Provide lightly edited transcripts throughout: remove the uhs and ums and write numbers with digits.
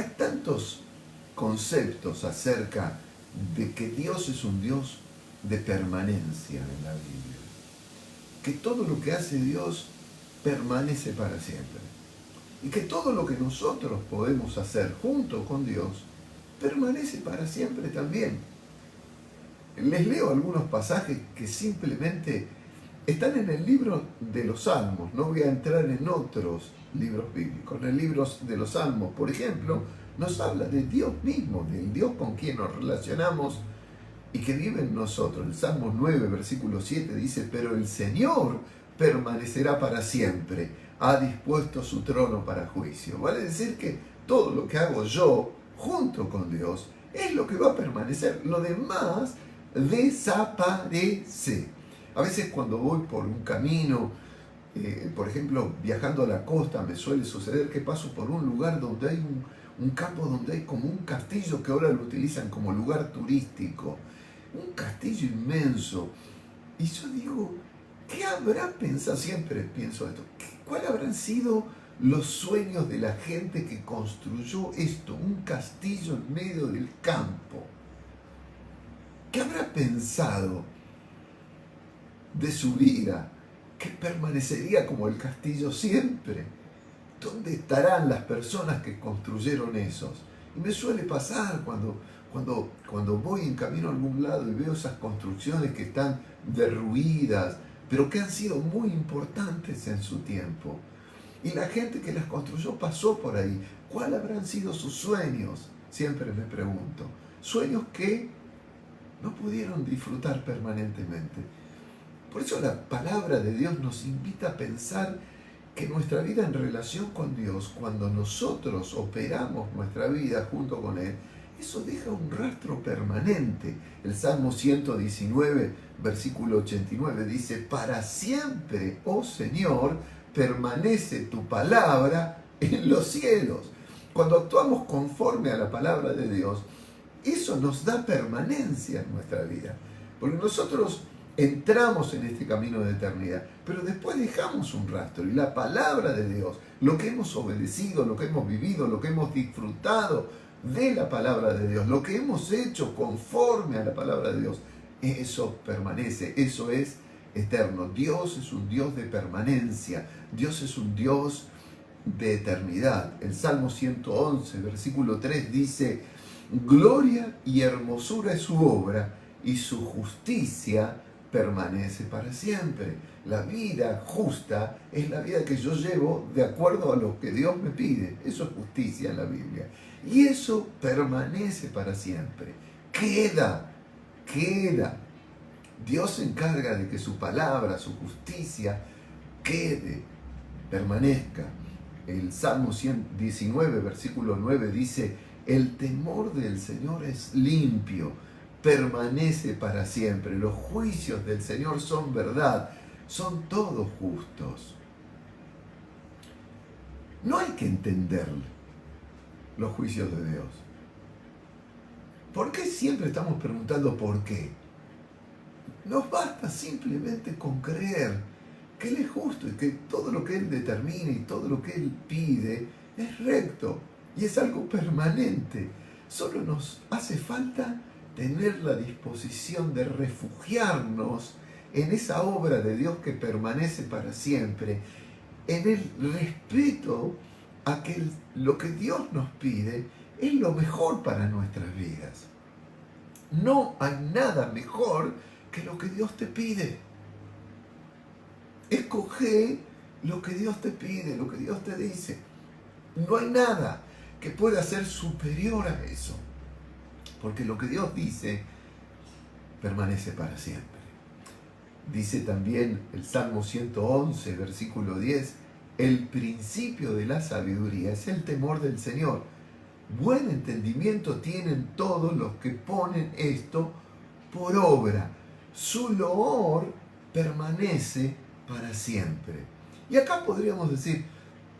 Hay tantos conceptos acerca de que Dios es un Dios de permanencia en la Biblia. Que todo lo que hace Dios permanece para siempre. Y que todo lo que nosotros podemos hacer junto con Dios permanece para siempre también. Les leo algunos pasajes que simplemente están en el libro de los Salmos. No voy a entrar en otros libros bíblicos. En el libro de los Salmos, por ejemplo, nos habla de Dios mismo, del Dios con quien nos relacionamos y que vive en nosotros. El Salmo 9, versículo 7 dice: pero el Señor permanecerá para siempre, ha dispuesto su trono para juicio. Vale decir que todo lo que hago yo junto con Dios es lo que va a permanecer. Lo demás desaparece. A veces cuando voy por un camino, por ejemplo, viajando a la costa, me suele suceder que paso por un lugar donde hay un campo donde hay como un castillo que ahora lo utilizan como lugar turístico. Un castillo inmenso. Y yo digo, ¿qué habrá pensado? Siempre pienso esto. ¿Cuáles habrán sido los sueños de la gente que construyó esto? Un castillo en medio del campo. ¿Qué habrá pensado de su vida? Que permanecería como el castillo siempre. ¿Dónde estarán las personas que construyeron esos? Y me suele pasar cuando voy en camino a algún lado y veo esas construcciones que están derruidas, pero que han sido muy importantes en su tiempo. Y la gente que las construyó pasó por ahí. ¿Cuáles habrán sido sus sueños? Siempre me pregunto. Sueños que no pudieron disfrutar permanentemente. Por eso la palabra de Dios nos invita a pensar que nuestra vida en relación con Dios, cuando nosotros operamos nuestra vida junto con Él, eso deja un rastro permanente. El Salmo 119, versículo 89 dice: para siempre, oh Señor, permanece tu palabra en los cielos. Cuando actuamos conforme a la palabra de Dios, eso nos da permanencia en nuestra vida. Porque nosotros entramos en este camino de eternidad, pero después dejamos un rastro. Y la palabra de Dios, lo que hemos obedecido, lo que hemos vivido, lo que hemos disfrutado de la palabra de Dios, lo que hemos hecho conforme a la palabra de Dios, eso permanece, eso es eterno. Dios es un Dios de permanencia, Dios es un Dios de eternidad. El Salmo 111, versículo 3 dice: gloria y hermosura es su obra, y su justicia permanece para siempre. La vida justa es la vida que yo llevo de acuerdo a lo que Dios me pide. Eso es justicia en la Biblia. Y eso permanece para siempre. Queda. Dios se encarga de que su palabra, su justicia, quede, permanezca. El Salmo 119, versículo 9 dice: el temor del Señor es limpio, permanece para siempre. Los juicios del Señor son verdad, son todos justos. No hay que entender los juicios de Dios. ¿Por qué siempre estamos preguntando por qué? Nos basta simplemente con creer que Él es justo y que todo lo que Él determina y todo lo que Él pide es recto y es algo permanente. Solo nos hace falta tener la disposición de refugiarnos en esa obra de Dios que permanece para siempre, en el respeto a que lo que Dios nos pide es lo mejor para nuestras vidas. No hay nada mejor que lo que Dios te pide. Escoge lo que Dios te pide, lo que Dios te dice. No hay nada que pueda ser superior a eso. Porque lo que Dios dice permanece para siempre. Dice también el Salmo 111, versículo 10, el principio de la sabiduría es el temor del Señor. Buen entendimiento tienen todos los que ponen esto por obra. Su loor permanece para siempre. Y acá podríamos decir,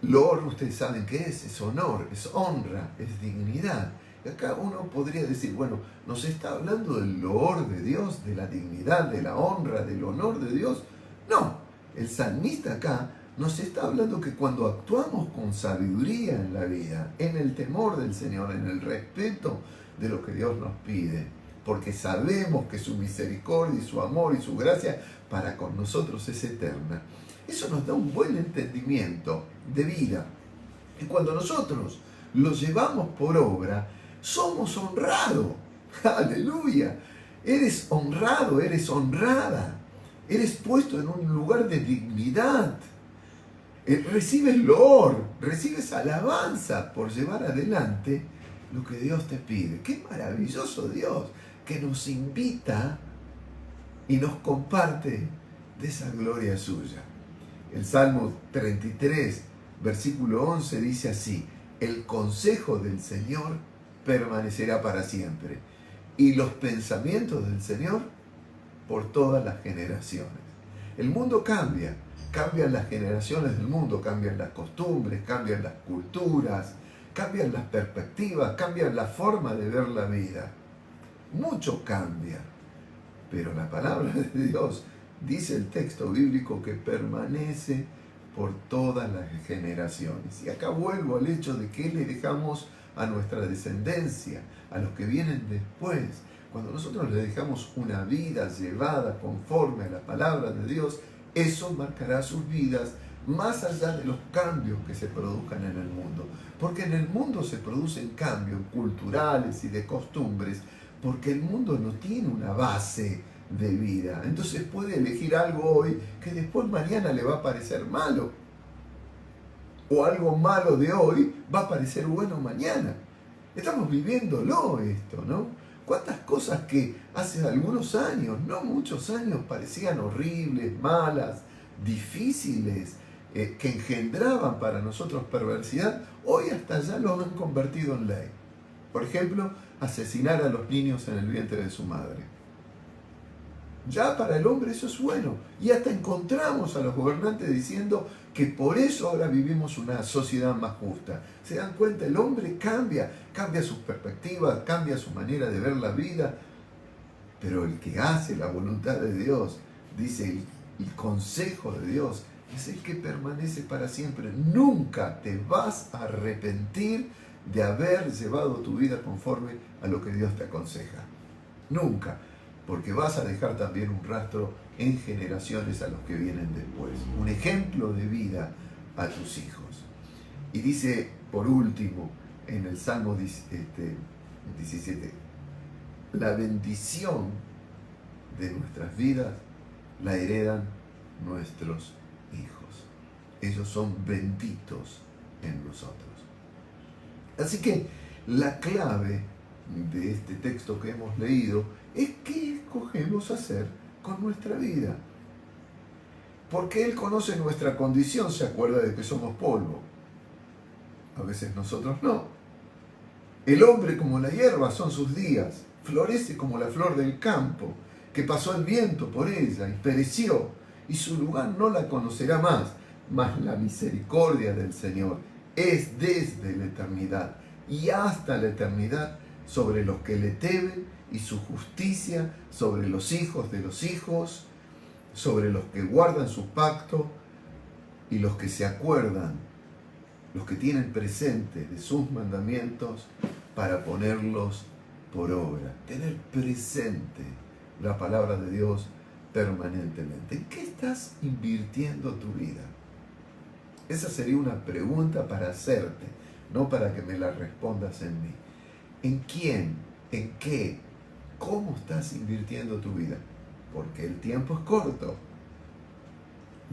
loor, ustedes saben qué es honor, es honra, es dignidad. Y acá uno podría decir, bueno, nos está hablando del loor de Dios, de la dignidad, de la honra, del honor de Dios. No, el salmista acá nos está hablando que cuando actuamos con sabiduría en la vida, en el temor del Señor, en el respeto de lo que Dios nos pide, porque sabemos que su misericordia y su amor y su gracia para con nosotros es eterna, eso nos da un buen entendimiento de vida. Y cuando nosotros lo llevamos por obra, somos honrados. ¡Aleluya! Eres honrado, eres honrada. Eres puesto en un lugar de dignidad. Recibes loor, recibes alabanza por llevar adelante lo que Dios te pide. ¡Qué maravilloso Dios que nos invita y nos comparte de esa gloria suya! El Salmo 33, versículo 11 dice así: el consejo del Señor permanecerá para siempre, y los pensamientos del Señor por todas las generaciones. El mundo cambia, cambian las generaciones del mundo, cambian las costumbres, cambian las culturas, cambian las perspectivas, cambian la forma de ver la vida. Mucho cambia, pero la palabra de Dios, dice el texto bíblico, que permanece por todas las generaciones. Y acá vuelvo al hecho de que le dejamos a nuestra descendencia, a los que vienen después. Cuando nosotros le dejamos una vida llevada conforme a la palabra de Dios, eso marcará sus vidas más allá de los cambios que se produzcan en el mundo. Porque en el mundo se producen cambios culturales y de costumbres, porque el mundo no tiene una base de vida. Entonces puede elegir algo hoy que después mañana le va a parecer malo. O algo malo de hoy va a parecer bueno mañana. Estamos viviéndolo esto, ¿no? ¿Cuántas cosas que hace algunos años, no muchos años, parecían horribles, malas, difíciles, que engendraban para nosotros perversidad, hoy hasta ya lo han convertido en ley? Por ejemplo, asesinar a los niños en el vientre de su madre. Ya para el hombre eso es bueno. Y hasta encontramos a los gobernantes diciendo que por eso ahora vivimos una sociedad más justa. ¿Se dan cuenta? El hombre cambia sus perspectivas, cambia su manera de ver la vida. Pero el que hace la voluntad de Dios, dice el consejo de Dios, es el que permanece para siempre. Nunca te vas a arrepentir de haber llevado tu vida conforme a lo que Dios te aconseja. Nunca. Porque vas a dejar también un rastro en generaciones a los que vienen después. Un ejemplo de vida a tus hijos. Y dice, por último, en el Salmo 17, la bendición de nuestras vidas la heredan nuestros hijos. Ellos son benditos en nosotros. Así que la clave de este texto que hemos leído es qué escogemos hacer con nuestra vida. Porque Él conoce nuestra condición, se acuerda de que somos polvo. A veces nosotros no. El hombre como la hierba son sus días, florece como la flor del campo, que pasó el viento por ella y pereció, y su lugar no la conocerá más. Mas la misericordia del Señor es desde la eternidad y hasta la eternidad sobre los que le temen, y su justicia sobre los hijos de los hijos, sobre los que guardan su pacto y los que se acuerdan, los que tienen presente de sus mandamientos para ponerlos por obra. Tener presente la palabra de Dios permanentemente. ¿En qué estás invirtiendo tu vida? Esa sería una pregunta para hacerte, no para que me la respondas en mí. ¿En quién? ¿En qué? ¿Cómo estás invirtiendo tu vida? Porque el tiempo es corto.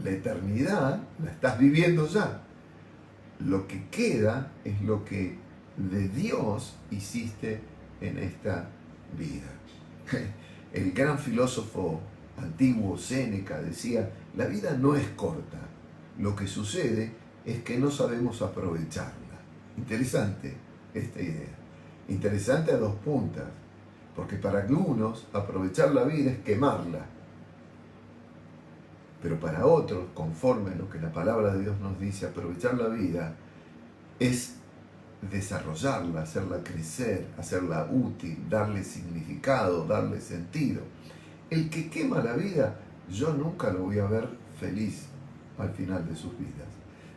La eternidad la estás viviendo ya. Lo que queda es lo que de Dios hiciste en esta vida. El gran filósofo antiguo Séneca decía, la vida no es corta. Lo que sucede es que no sabemos aprovecharla. Interesante esta idea. Interesante a dos puntas. Porque para algunos aprovechar la vida es quemarla. Pero para otros, conforme a lo que la palabra de Dios nos dice, aprovechar la vida es desarrollarla, hacerla crecer, hacerla útil, darle significado, darle sentido. El que quema la vida, yo nunca lo voy a ver feliz. al final de sus vidas.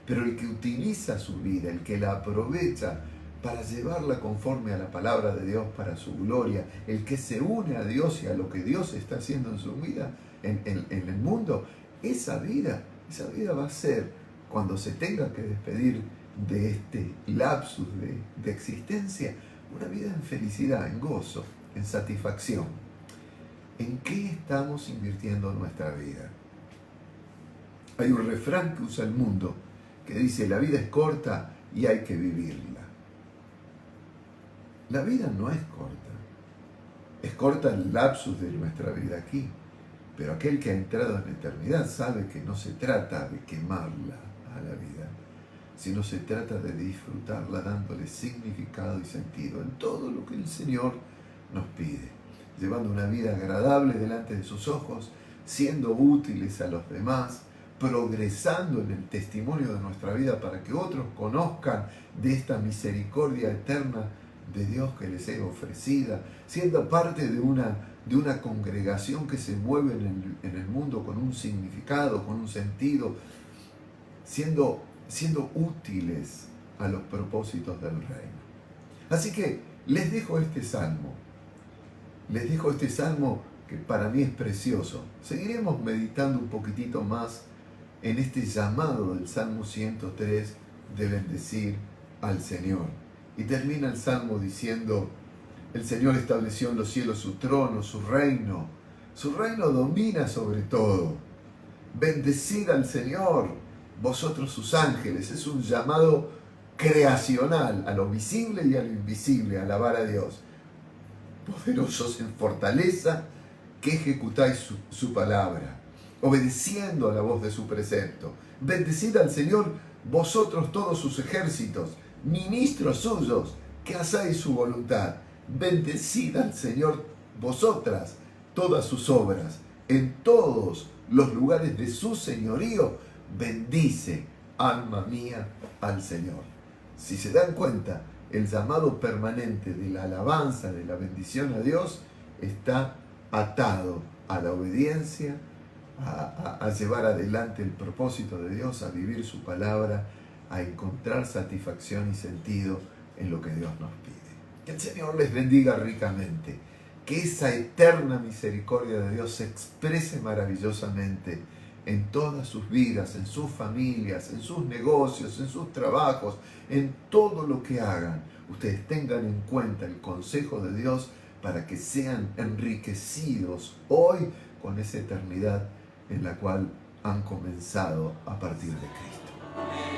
Pero el que utiliza su vida, el que la aprovecha para llevarla conforme a la palabra de Dios para su gloria, el que se une a Dios y a lo que Dios está haciendo en su vida, en el mundo, esa vida va a ser, cuando se tenga que despedir de este lapsus de existencia, una vida en felicidad, en gozo, en satisfacción. ¿En qué estamos invirtiendo nuestra vida? Hay un refrán que usa el mundo que dice: la vida es corta y hay que vivirla. La vida no es corta. Es corta el lapsus de nuestra vida aquí. Pero aquel que ha entrado en la eternidad sabe que no se trata de quemarla a la vida, sino se trata de disfrutarla dándole significado y sentido en todo lo que el Señor nos pide, llevando una vida agradable delante de sus ojos, siendo útiles a los demás, progresando en el testimonio de nuestra vida para que otros conozcan de esta misericordia eterna de Dios que les es ofrecida, siendo parte de una congregación que se mueve en el mundo con un significado, con un sentido, siendo útiles a los propósitos del reino. Así que les dejo este salmo que para mí es precioso. Seguiremos meditando un poquitito más en este llamado del Salmo 103 de bendecir al Señor. Y termina el Salmo diciendo: el Señor estableció en los cielos su trono, su reino domina sobre todo. Bendecid al Señor, vosotros sus ángeles. Es un llamado creacional a lo visible y a lo invisible, a alabar a Dios. Poderosos en fortaleza, que ejecutáis su palabra, obedeciendo a la voz de su precepto. Bendecid al Señor, vosotros todos sus ejércitos, ministros suyos, que hacéis su voluntad. Bendecid al Señor, vosotras, todas sus obras, en todos los lugares de su señorío. Bendice, alma mía, al Señor. Si se dan cuenta, el llamado permanente de la alabanza, de la bendición a Dios, está atado a la obediencia, a llevar adelante el propósito de Dios, a vivir su palabra, a encontrar satisfacción y sentido en lo que Dios nos pide. Que el Señor les bendiga ricamente, que esa eterna misericordia de Dios se exprese maravillosamente en todas sus vidas, en sus familias, en sus negocios, en sus trabajos, en todo lo que hagan. Ustedes tengan en cuenta el consejo de Dios para que sean enriquecidos hoy con esa eternidad en la cual han comenzado a partir de Cristo.